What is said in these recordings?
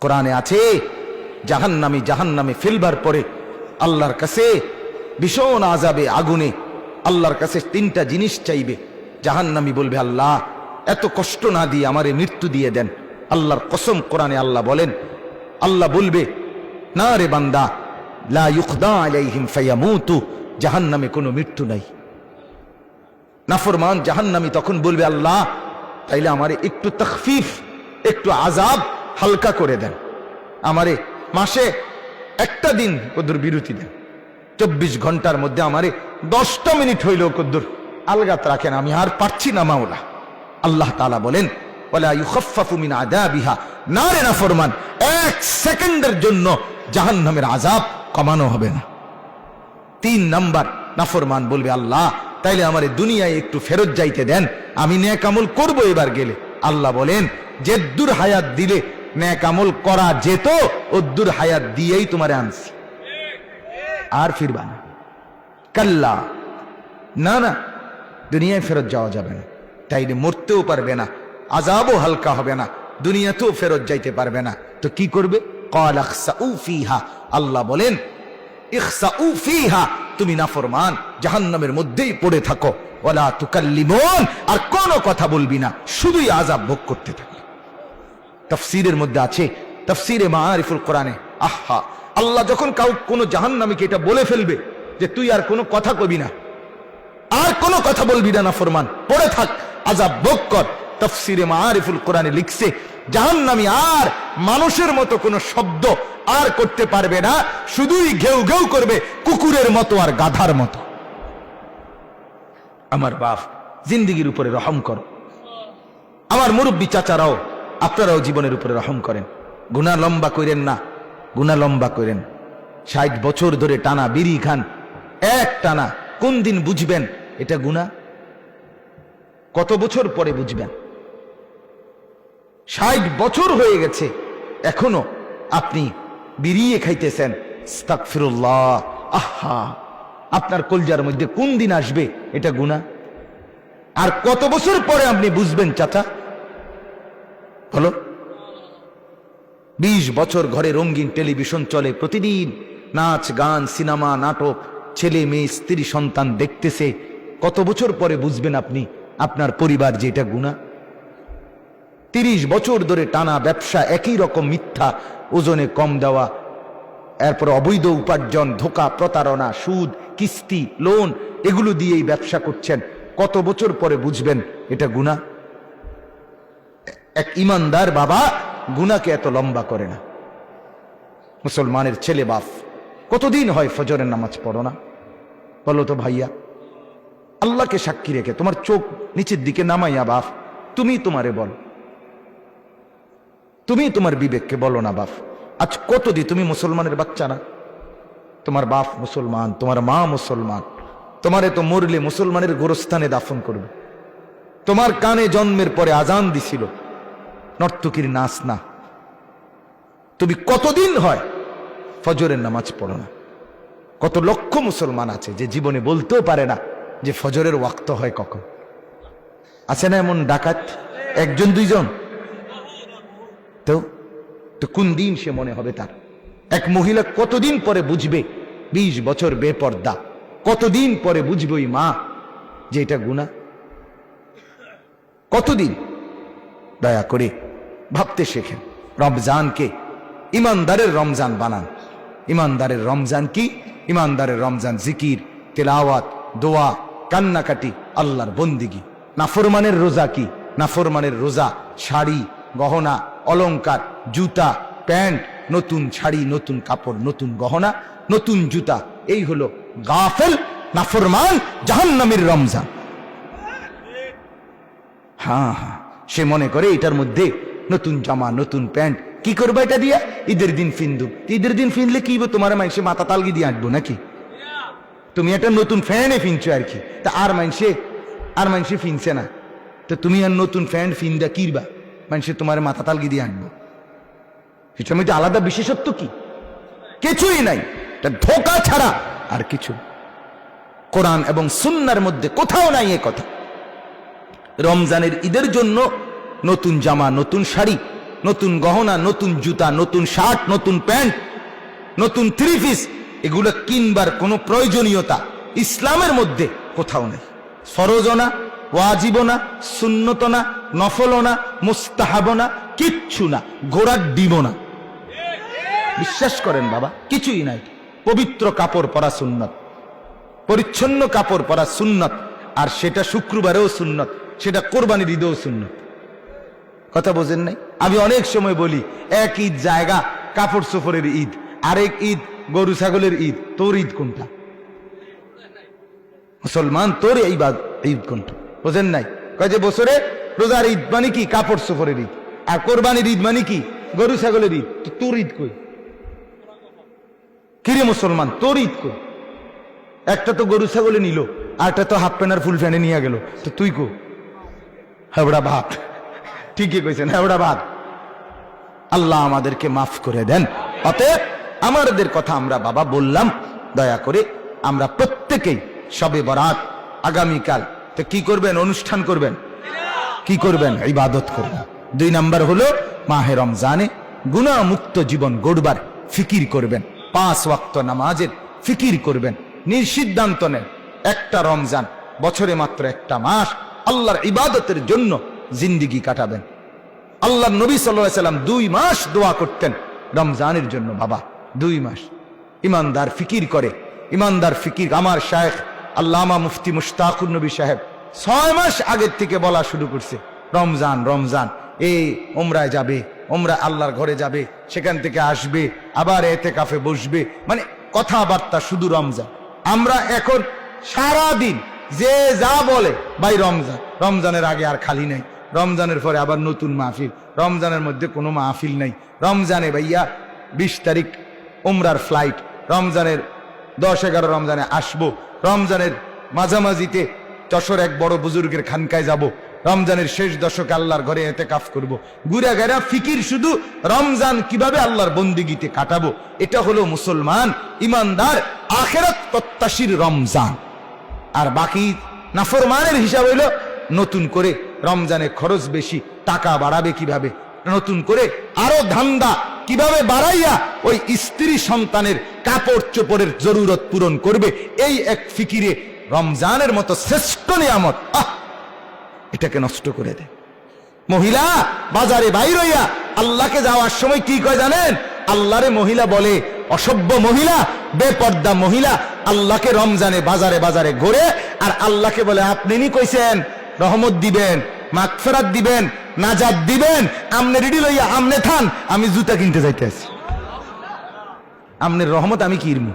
কোরআনে আছে জাহান্নামে ফেলবার পরে আল্লাহর কাছে ভীষণ আযাবে আগুনে আল্লাহর কাছে তিনটা জিনিস চাইবে। জাহান্নামী বলবে, আল্লাহ এত কষ্ট না দিয়ে আমারে মৃত্যু দিয়ে দেন। আল্লাহর কসম, কোরআনে আল্লাহ বলেন, আল্লাহ বলবে, না রে বান্দা, লা ইউখদা আলাইহিম ফায়ামুতু, জাহান্নামে কোনো মৃত্যু নাই। নাফরমান জাহান্নামী তখন বলবে, আল্লাহ তাইলে আমারে একটু তাখফিফ, একটু আযাব হালকা করে দেন, আমারে মাসে একটা দিন কদ্দুর বিরতি দেন, 24 ঘন্টার মধ্যে আমারে 10টা মিনিট হইলেও কদ্দুর আলগাত রাখেন, আমি আর পারছি না মাওলা। আল্লাহ তাআলা বলেন, ওয়ালা ইউখাফফাফু মিন আযাবিহা, না রে নাফরমান, 1 সেকেন্ডের জন্য জাহান্নামের আযাব কমানো হবে না। 3 নাম্বার, নাফরমান বলবে, আল্লাহ তাইলে আমারে দুনিয়ায় একটু ফেরত যাইতে দেন, আমি নেক আমল করব এবার গেলে। আল্লাহ বলেন, যেদ্দুর হায়াত দিলে নেক আমল করা যেত, ওদ্দুর হায়াত দিয়েই তোমারে আনছি, আর ফিরবা না। কাল্লা, না না, দুনিয়ায় ফেরত যাওয়া যাবে না, তাইলে মরতেও পারবে না, আযাবও হালকা হবে না, দুনিয়াতেও ফেরত যাইতে পারবে না। তো কি করবে? ক্বাল ইখসাউ ফিহা, আল্লাহ বলেন, ইখসাউ ফিহা, তুমি নাফরমান জাহান্নামের মধ্যেই পড়ে থাকো, ওয়ালা তুকাল্লিমুন, আর কোনো কথা বলবি না, শুধুই আযাব ভোগ করতে থাকো। তাফসীরের মধ্যে আছে, তাফসীরে মাআরিফুল কোরআনে, আহা, আল্লাহ যখন কোনো জাহান্নামীকে এটা বলে ফেলবে যে তুই আর কোনো কথা কবি না, আর কোনো কথা বলবি না, নাফরমান পড়ে থাক, আযাব ভোগ কর। তাফসীরে মাআরিফুল কোরআনে লিখছে, জাহান্নামী আর মানুষের মতো কোনো শব্দ আর করতে পারবে না, শুধুই ঘেউ ঘেউ করবে, কুকুরের মতো আর গাধার মতো। আমার বাপ, জিন্দেগির উপরে রহম করো। আমার মুরব্বী চাচারাও, আপনারাও জীবনের উপরে রহম করেন। গুনাহ লম্বা করেন না, গুনাহ লম্বা করেন। 60 বছর ধরে টানা বিড়ি খান, এক টানা, কোন দিন বুঝবেন এটা গুনাহ? কত বছর পরে বুঝবেন? 60 বছর হয়ে গেছে, এখনো আপনি বিড়িয়ে খাইতেছেন, আস্তাগফিরুল্লাহ। আহা, আপনার কলজার মধ্যে কোন দিন আসবে এটা গুনাহ? আর কত বছর পরে আপনি বুঝবেন চাচা? বলো। 20 বছর ঘরে রঙিন টেলিভিশন চলে, প্রতিদিন নাচ গান, সিনেমা, নাটক, ছেলে মেয়ে, স্ত্রী, সন্তান দেখতেছে। কত বছর পরে বুঝবেন আপনি, আপনার পরিবার যে এটা গুনাহ? 30 বছর ধরে টানা ব্যবসা, একই রকম মিথ্যা, ওজনে কম দেওয়া, এরপর অবৈধ উপার্জন, ধোঁকা, প্রতারণা, সুদ, কিস্তি, লোন, এগুলো দিয়েই ব্যবসা করছেন। কত বছর পরে বুঝবেন এটা গুনাহ? এক ইমানদার বাবা গুনাহকে এত লম্বা করে না। মুসলমানের ছেলে বাপ, কতদিন হয় ফজরের নামাজ পড়ো না? বলো তো ভাইয়া, আল্লাহকে সাক্ষী রেখে তোমার চোখ নিচের দিকে নামাইয়া বাপ, তুমি তোমারে বল, তুমি তোমার বিবেককে বলো না বাপ, আজ কতদিন তুমি মুসলমানের বাচ্চা না? তোমার বাপ মুসলমান, তোমার মা মুসলমান, তোমারে তো মরলে মুসলমানের গোরস্থানে দাফন করবে। তোমার কানে জন্মের পরে আজান দিছিল, নর্তকীর নাচ না। তুমি কতদিন হয় ফজরের নামাজ পড়ো না? কত লক্ষ মুসলমান আছে যে জীবনে বলতেও পারে না যে ফজরের ওয়াক্ত হয় কখন। আছে না এমন ডাকাত? 1 2 তো কোন দিন সে মনে হবে তার? এক মহিলা কতদিন পরে বুঝবে 20 বছর বেপর্দা, কতদিন পরে বুঝবে ওই মা যে এটা গুনাহ? কতদিন? দয়া করে ভাবতে শেখেন। রমজানকে ইমানদারের রমজান বানান। ইমানদারের রমজান কি? ইমানদারের রমজান জিকির, তেলাওয়াত, দোয়া, কান্নাকাটি, আল্লাহর বন্দিগি। নাফরমানের রোজা কি? নাফরমানের রোজা শাড়ি, গহনা, অলংকার, জুতা, প্যান্ট, নতুন শাড়ি, নতুন কাপড়, নতুন গহনা, নতুন জুতা। এই হলো গাফেল, নাফরমান, জাহান্নামীর রমজান। হ্যাঁ, সে মনে করে এটার মধ্যে নতুন জামা, নতুন প্যান্ট, কি করবো এটা দিয়া? ঈদের দিন ফিন্দু। ঈদের দিন ফিনলে কি তোমার মানুষে মাথা তালগি দিয়ে আঁটবো নাকি? তুমি একটা নতুন ফ্যানে ফিনছো আর কি, তা আর মানুষে ফিনছে না, তো তুমি আর নতুন ফ্যান ফিনদা কিরবা? মানুষে তোমার মাথা তালগি দিয়ে আঁটবো। এটার মধ্যে আলাদা বিশেষত্ব কি? কিছুই নাই, এটা ধোঁকা ছাড়া আর কিছু। কোরআন এবং সুন্নাহর মধ্যে কোথাও নাই এ কথা। রমজানের ঈদের জন্য নতুন জামা, নতুন শাড়ি, নতুন গহনা, নতুন জুতা, নতুন শার্ট, নতুন প্যান্ট, নতুন থ্রি পিস, এগুলো কিনবার কোনো প্রয়োজনীয়তা ইসলামের মধ্যে কোথাও নেই। ফরজও না, ওয়াজিবও না, সুন্নতও না, নফলও না, মুস্তাহাবও না, কিচ্ছু না, ঘোড়ার ডিমও না। বিশ্বাস করেন বাবা, কিছুই নাই। পবিত্র কাপড় পরা সুন্নত, পরিচ্ছন্ন কাপড় পরা সুন্নত, আর সেটা শুক্রবারেও সুন্নত, সেটা কোরবানির ঈদেও সুন্নত। কথা বোঝেন নাই? আমি অনেক সময় বলি, এক ঈদ জায়গা কাপড় সফরের ঈদ, আরেক ঈদ গরু ছাগলের ঈদ। তোর ঈদ কোনটা? মুসলমান, তোর এই ঈদ কোনটা? বোঝেন নাই? কয় যে বছরে রোজার ঈদ মানে কি? কাপড় সফরের ঈদ। আর কোরবানির ঈদ মানে কি? গরু ছাগলের ঈদ। তোর ঈদ কই? কিরে মুসলমান, তোর ঈদ কই? একটা তো গরু ছাগলে নিল, আরটা তো হাফ প্যান্ট আর ফুল প্যান্টে নিয়ে গেল, তো তুই কো? হেবড়া ভাত। ঠিকই কইছেন, হেবড়া ভাত। আল্লাহ আমাদেরকে মাফ করে দেন। অতএব আমাদের কথা আমরা বাবা বললাম, দয়া করে আমরা প্রত্যেকেই শবে বরাত আগামীকাল তো কি করবেন? অনুষ্ঠান করবেন। কি করবেন? ইবাদত করবেন। 2 নাম্বার হলো মাহে রমজানে গুনাহ মুক্ত জীবন গড়বার ফিকির করবেন। 5 ওয়াক্ত নামাজের ফিকির করবেন। নির্সিদ্ধান্ত নেন, একটা রমজান, বছরে মাত্র একটা মাস, আল্লাহর ইবাদতের জন্য জিন্দিগি কাটাবেন। আল্লাহর নবী সাল্লাল্লাহু আলাইহি সাল্লাম 2 মাস দোয়া করতেন রমজানের জন্য। বাবা 2 মাস ইমানদার ফিকির করে। ইমানদার ফিকির আমার শায়েখ আল্লামা মুফতি মুশতাকুর নবী সাহেব 6 মাস আগের থেকে বলা শুরু করছে, রমজান রমজান, এই ওমরায় যাবে, ওমরা আল্লাহর ঘরে যাবে, সেখান থেকে আসবে, আবার এতেকাফে বসবে, মানে কথাবার্তা শুধু রমজান। আমরা এখন সারা দিন যে যা বলে, ভাই রমজান, রমজানের আগে আর খালি নাই, রমজানের পরে আবার নতুন মাহফিল, রমজানের মধ্যে কোনো মাহফিল নাই, রমজানে ভাইয়া 20 তারিখ উমরার ফ্লাইট, রমজানের 10-11 রমজানে আসবো, রমজানের মাঝামাঝিতে যশোর এক বড় বুজুর্গের খানকায় যাব, রমজানের শেষ দশকে আল্লাহর ঘরে এতেকাফ করব। ঘুরে গেরা ফিকির শুধু রমজান কিভাবে আল্লাহর বন্দিগিতে কাটাবো। এটা হলো মুসলমান ইমানদার আখিরাত প্রত্যাশীর রমজান। আর বাকি নাফরমানের হিসাব হইল নতুন করে রমজানে খরচ বেশি, টাকা বাড়াবে কিভাবে, নতুন করে আরো ধান্দা কিভাবে বাড়াইয়া ওই স্ত্রী সন্তানের কাপড় চোপড়ের জরুরত পূরণ করবে, এই এক ফিকিরে রমজানের মতো শ্রেষ্ঠ নিয়ামত এটাকে নষ্ট করে দেয়। মহিলা বাজারে বাইর হইয়া আল্লাহকে যাওয়ার সময় কি কয় জানেন? আল্লাহরে মহিলা বলে, অসভ্য মহিলা, বেপর্দা মহিলা, আল্লাহকে রমজানে বাজারে বাজারে ঘুরে আর আল্লাহকে বলে, আপনি নি কইছেন রহমত দিবেন, মাগফিরাত দিবেন, নাজাত দিবেন, আমনে রেডি লইয়া আমনে থান, আমি জুতা কিনতে যাইতেছি। আমনের রহমত আমি কিনবো,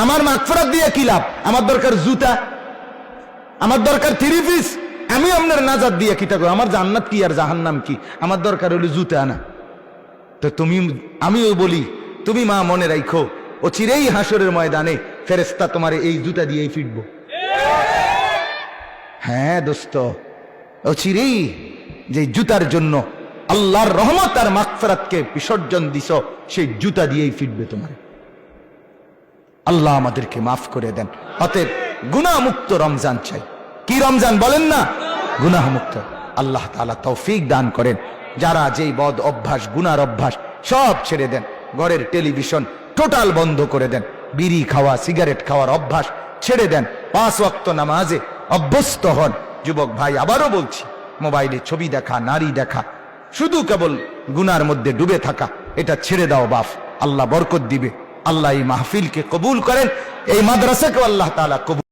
আমার মাগফিরাত দিয়ে কি লাভ? আমার দরকার জুতা, আমার দরকার 3 পিস, আমি আপনার নাজাত দিয়ে কিটা করবো? আমার জান্নাত কি আর জাহান্নাম কি? আমার দরকার হলো জুতা না। তো তুমি, আমিও বলি, তুমি মা মনে রাখো, ও চিরেই হাসরের ময়দানে ফেরেশতা তোমার এই জুতা দিয়েই ফিরবো। হ্যাঁ দোস্ত, ও চিরেই যে জুতার জন্য আল্লাহর রহমত আর মাগফিরাতকে বিসর্জন দিছ, সেই জুতা দিয়েই ফিরবে তোমার। আল্লাহ আমাদেরকে মাফ করে দেন। অতএব গুনাহ মুক্ত রমজান চাই। কি রমজান বলেন না? গুনাহ মুক্ত। আল্লাহ তাআলা তৌফিক দান করেন। যারা যেই বদ অভ্যাস, গুনার অভ্যাস সব ছেড়ে দেন, ঘরের টেলিভিশন টোটাল বন্ধ করে দেন, বিড়ি খাওয়া, সিগারেট খাওয়ার অভ্যাস ছেড়ে দেন, 5 ওয়াক্ত নামাজে অভ্যস্ত হন। যুবক ভাই, আবারও বলছি, মোবাইলে ছবি দেখা, নারী দেখা, শুধু কেবল গুনার মধ্যে ডুবে থাকা, এটা ছেড়ে দাও বাপ, আল্লাহ বরকত দিবে। আল্লাহ এই মাহফিলকে কবুল করেন, এই মাদ্রাসাকে আল্লাহ তাআলা কবুল